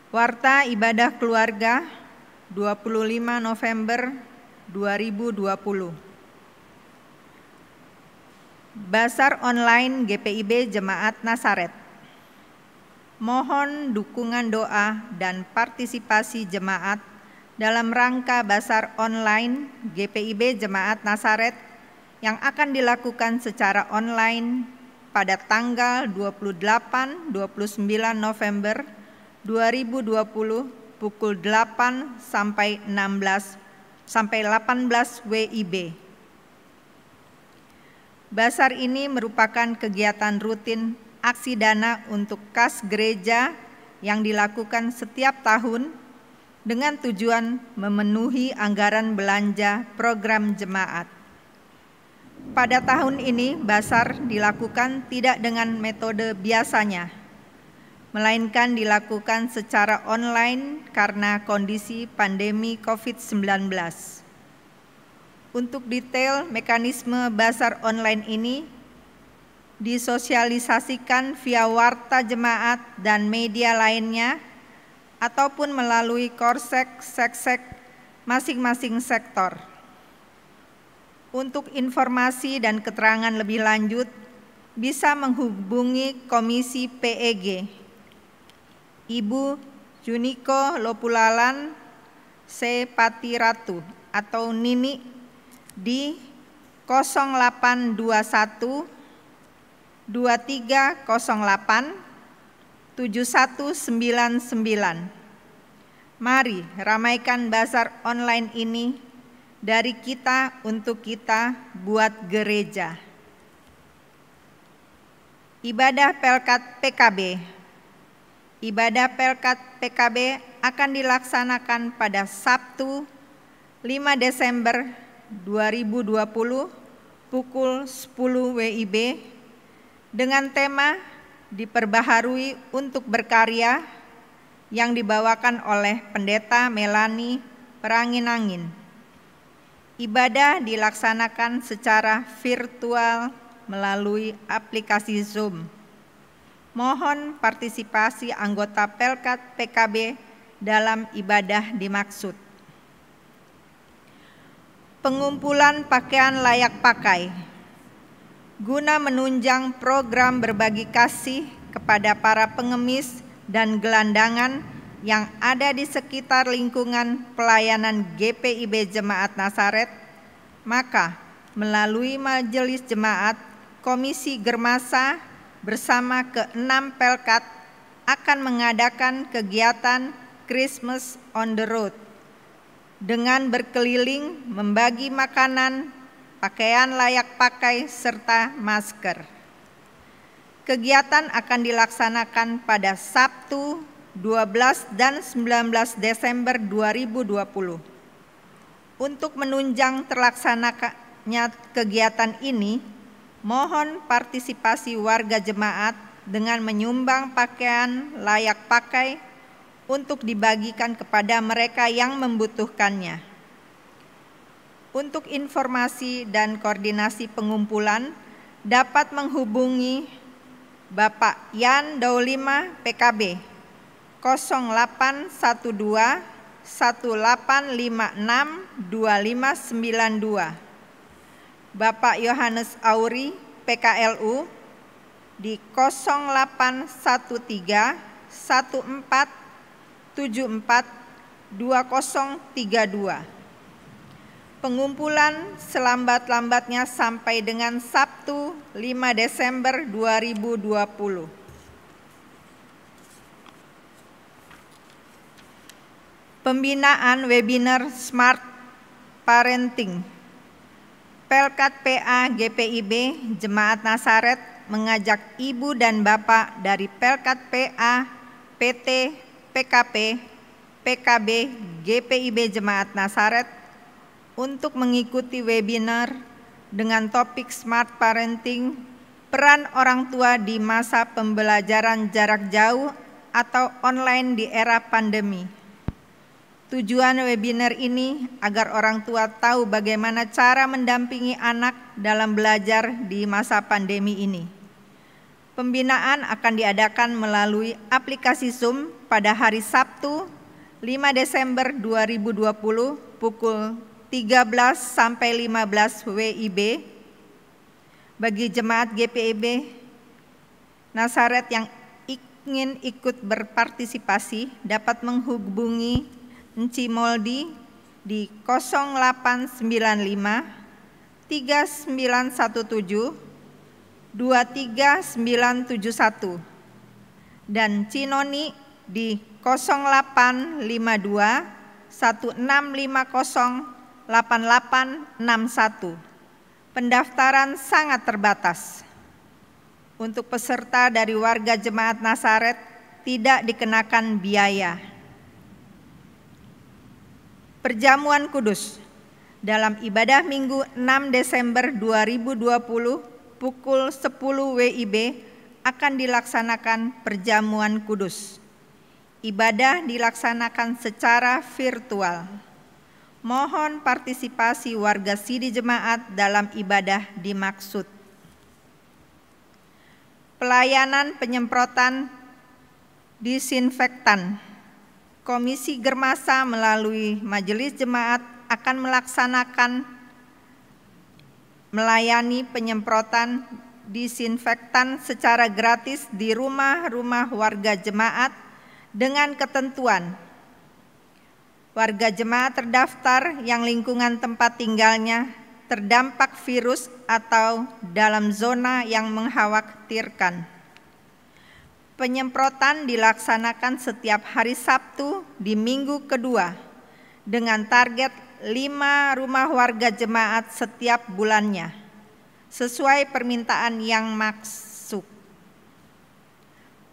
Warta Ibadah Keluarga 25 November 2020. Basar online GPIB Jemaat Nasaret. Mohon dukungan doa dan partisipasi jemaat dalam rangka basar online GPIB Jemaat Nasaret yang akan dilakukan secara online pada tanggal 28-29 November 2020 pukul 8 sampai 16 sampai 18 WIB. Basar ini merupakan kegiatan rutin aksi dana untuk kas gereja yang dilakukan setiap tahun dengan tujuan memenuhi anggaran belanja program jemaat. Pada tahun ini, basar dilakukan tidak dengan metode biasanya, melainkan dilakukan secara online karena kondisi pandemi COVID-19. Untuk detail mekanisme basar online ini disosialisasikan via warta jemaat dan media lainnya ataupun melalui korsek seksek masing-masing sektor. Untuk informasi dan keterangan lebih lanjut bisa menghubungi Komisi PEG Ibu Juniko Lopulalan C. Patiratu atau Nini di 0821 2308 7199. Mari ramaikan basar online ini dari kita untuk kita buat gereja. Ibadah Pelkat PKB. Ibadah Pelkat PKB akan dilaksanakan pada Sabtu 5 Desember 2020 pukul 10 WIB dengan tema diperbaharui untuk berkarya yang dibawakan oleh Pendeta Melani Peranginangin. Ibadah dilaksanakan secara virtual melalui aplikasi Zoom. Mohon partisipasi anggota Pelkat PKB dalam ibadah dimaksud. Pengumpulan pakaian layak pakai guna menunjang program berbagi kasih kepada para pengemis dan gelandangan yang ada di sekitar lingkungan pelayanan GPIB Jemaat Nasaret, maka melalui Majelis Jemaat, Komisi Germasa bersama ke-6 Pelkat akan mengadakan kegiatan Christmas on the Road dengan berkeliling membagi makanan, pakaian layak pakai, serta masker. Kegiatan akan dilaksanakan pada Sabtu 12 dan 19 Desember 2020. Untuk menunjang terlaksananya kegiatan ini, mohon partisipasi warga jemaat dengan menyumbang pakaian layak pakai untuk dibagikan kepada mereka yang membutuhkannya. Untuk informasi dan koordinasi pengumpulan dapat menghubungi Bapak Yan Daulima PKB 0812 1856 2592, Bapak Yohanes Auri PKLU di 0813 1474 2032. Pengumpulan selambat-lambatnya sampai dengan Sabtu 5 Desember 2020. Pembinaan webinar Smart Parenting. Pelkat PA GPIB Jemaat Nasaret mengajak ibu dan bapak dari Pelkat PA, PT, PKP, PKB, GPIB Jemaat Nasaret untuk mengikuti webinar dengan topik Smart Parenting, peran orang tua di masa pembelajaran jarak jauh atau online di era pandemi. Tujuan webinar ini agar orang tua tahu bagaimana cara mendampingi anak dalam belajar di masa pandemi ini. Pembinaan akan diadakan melalui aplikasi Zoom pada hari Sabtu 5 Desember 2020 pukul 13 sampai 15 WIB. Bagi jemaat GPIB Nasaret yang ingin ikut berpartisipasi dapat menghubungi Enci Moldi di 0895 3917 23971 dan Cinoni di 0852 1650 8861. Pendaftaran sangat terbatas. Untuk peserta dari warga Jemaat Nazaret tidak dikenakan biaya. Perjamuan kudus dalam ibadah Minggu 6 Desember 2020 pukul 10 WIB akan dilaksanakan perjamuan kudus. Ibadah dilaksanakan secara virtual. Mohon partisipasi warga Sidi Jemaat dalam ibadah dimaksud. Pelayanan penyemprotan disinfektan. Komisi Germasa melalui Majelis Jemaat akan melaksanakan melayani penyemprotan disinfektan secara gratis di rumah-rumah warga jemaat dengan ketentuan warga jemaat terdaftar yang lingkungan tempat tinggalnya terdampak virus atau dalam zona yang mengkhawatirkan. Penyemprotan dilaksanakan setiap hari Sabtu di minggu kedua dengan target 5 rumah warga jemaat setiap bulannya, sesuai permintaan yang masuk.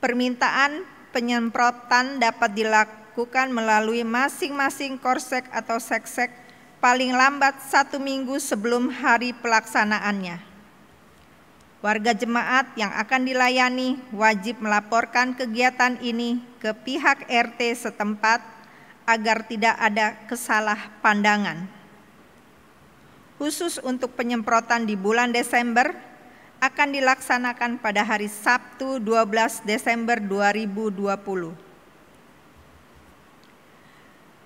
Permintaan penyemprotan dapat dilakukan melalui masing-masing korsek atau seksek paling lambat 1 minggu sebelum hari pelaksanaannya. Warga jemaat yang akan dilayani wajib melaporkan kegiatan ini ke pihak RT setempat agar tidak ada kesalahpandangan. Khusus untuk penyemprotan di bulan Desember akan dilaksanakan pada hari Sabtu 12 Desember 2020.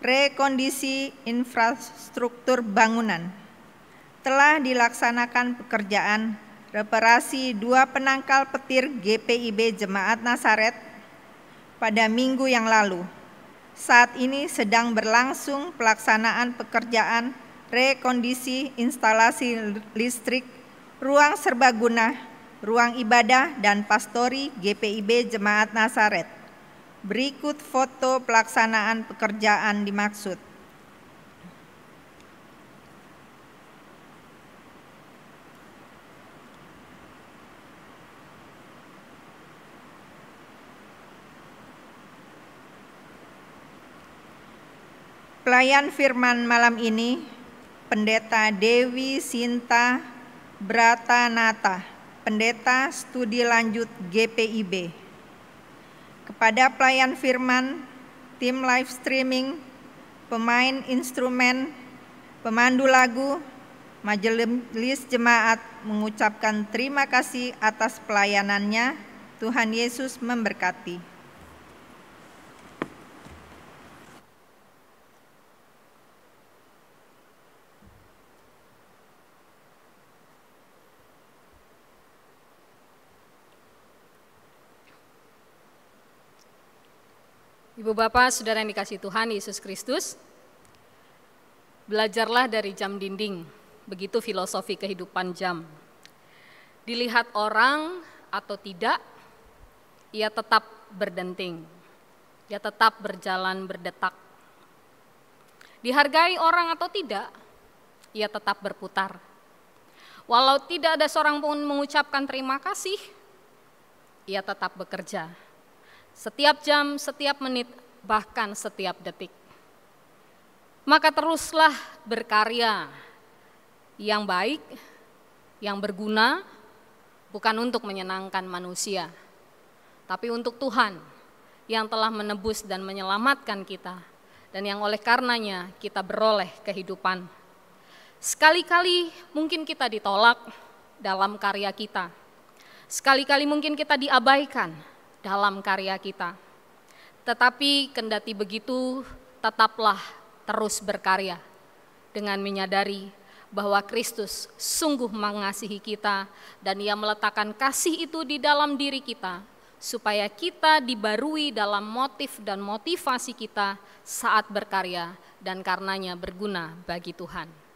Rekondisi infrastruktur bangunan. Telah dilaksanakan pekerjaan reparasi 2 penangkal petir GPIB Jemaat Nazaret pada minggu yang lalu. Saat ini sedang berlangsung pelaksanaan pekerjaan rekondisi instalasi listrik, ruang serbaguna, ruang ibadah, dan pastori GPIB Jemaat Nazaret. Berikut foto pelaksanaan pekerjaan dimaksud. Pelayan firman malam ini, Pendeta Dewi Sinta Bratanata, Pendeta Studi Lanjut GPIB. Kepada pelayan firman, tim live streaming, pemain instrumen, pemandu lagu, Majelis Jemaat mengucapkan terima kasih atas pelayanannya. Tuhan Yesus memberkati. Ibu Bapak, Saudara yang dikasihi Tuhan Yesus Kristus, belajarlah dari jam dinding, begitu filosofi kehidupan jam. Dilihat orang atau tidak, ia tetap berdenting, ia tetap berjalan berdetak. Dihargai orang atau tidak, ia tetap berputar. Walau tidak ada seorang pun mengucapkan terima kasih, ia tetap bekerja. Setiap jam, setiap menit, bahkan setiap detik. Maka teruslah berkarya yang baik, yang berguna, bukan untuk menyenangkan manusia, tapi untuk Tuhan yang telah menebus dan menyelamatkan kita, dan yang oleh karenanya kita beroleh kehidupan. Sekali-kali mungkin kita ditolak dalam karya kita, sekali-kali mungkin kita diabaikan dalam karya kita. Tetapi kendati begitu, tetaplah terus berkarya dengan menyadari bahwa Kristus sungguh mengasihi kita dan Ia meletakkan kasih itu di dalam diri kita supaya kita dibarui dalam motif dan motivasi kita saat berkarya dan karenanya berguna bagi Tuhan.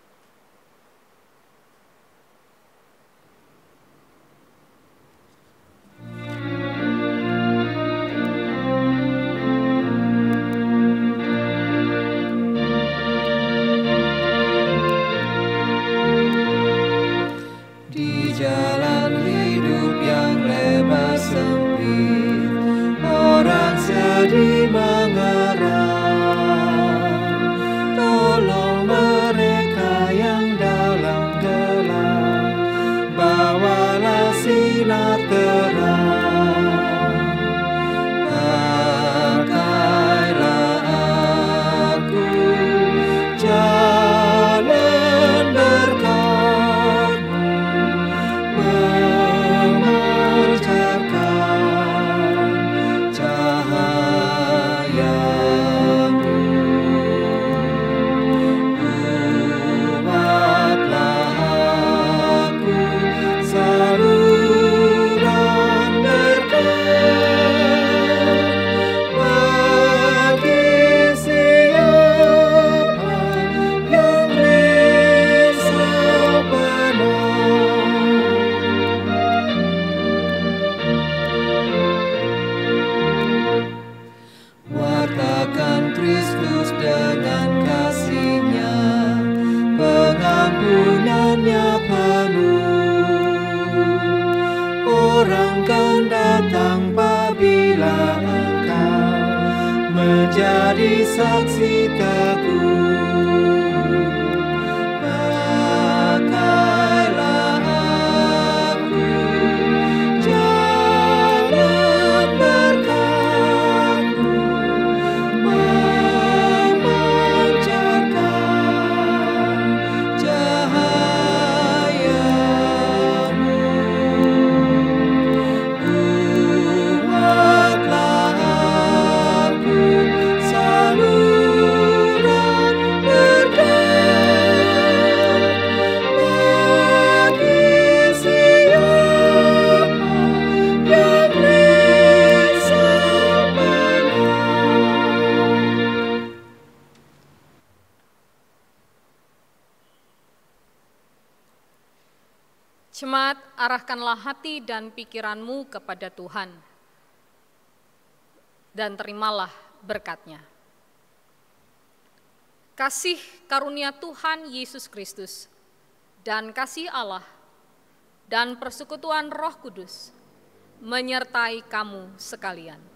orang kan datang apabila engkau menjadi saksi teguh. Pakailah aku jalan berkat-Mu, memancarkan cahayamu. Buatlah aku saluran berkat bagi siapa yang risau benar. Jemaat, arahkanlah hati dan pikiranmu kepada Tuhan, dan terimalah berkat-Nya. Kasih karunia Tuhan Yesus Kristus, dan kasih Allah, dan persekutuan Roh Kudus, menyertai kamu sekalian.